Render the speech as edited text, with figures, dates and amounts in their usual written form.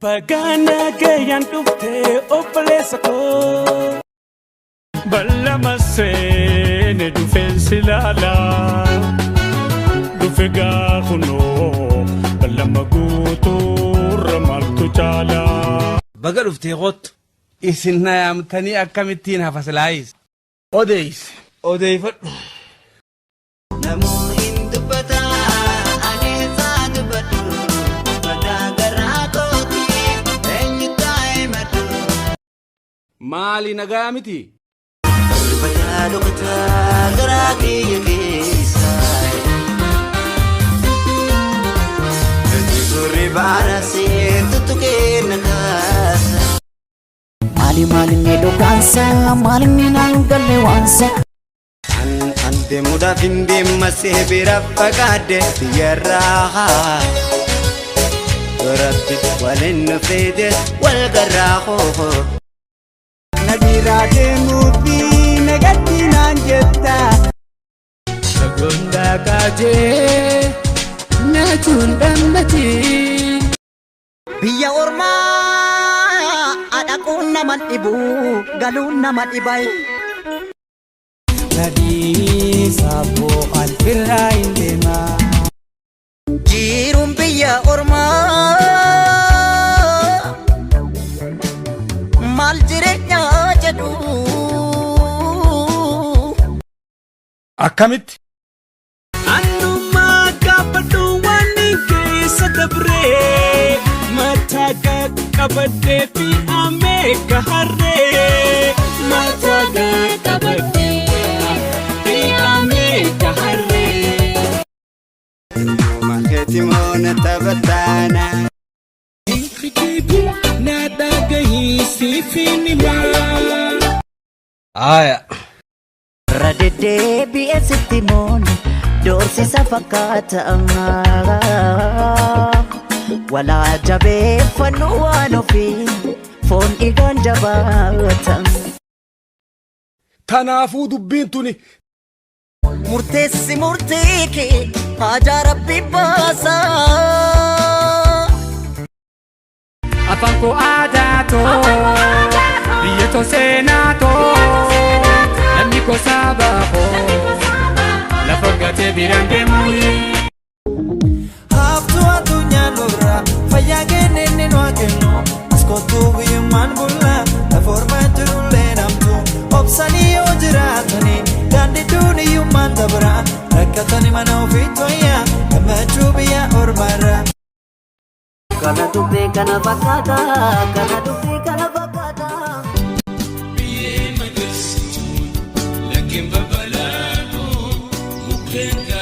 Bagana gayan dufte oblesako Balla masene dufen silala Dufega khuno balla magutu ramaltu chala Baga dufte got isinna yamtani akkamittiin hafaslais Odeys Namu indubata ane sadubatu Madagarakoti enyutai matu Mali nagamiti Bayado kata garagi yakisai Suri barasi tutuke nakasa Mali nedo kansa mali minangale wansa Ante muda finde masih birapagade tiyaraha Rabbi walin fide wal garaho Nabirade mubi nagati nanjetta Sagunda kaje natundamati Biya orma adakun naman ibu galun naman ibay Nadi sabo alfirra indema Jirum biya orma mal jirenya jadu Akkamit Annuma kabadu wani keessa dabre Mataga kabadde fi ameka harre Mataga kabadde fi ameka harre Maketi mona tabatana Ifikibu nadaga hisi finima Aya Radede biya sitimon dorsi safakata Wala jabe fanuano fi fon igan jabatan Tanaafu dubbiin tuni Murtessi murteke haja rabbi basa Apanko adato Biyeto senato Namiko sabaho La fogate birange mui Haftu adunya nura Fayage nene no akeno Askotu biyuman bulla La forma turule namtu Obsani ojiratani Gandi duni yuman tabra Rakatani mana ufitoya Kama chubiya orbara Kana tupe kana bakata kana tupe kana bakata Biye magasitu Lakin babalako Mukhenga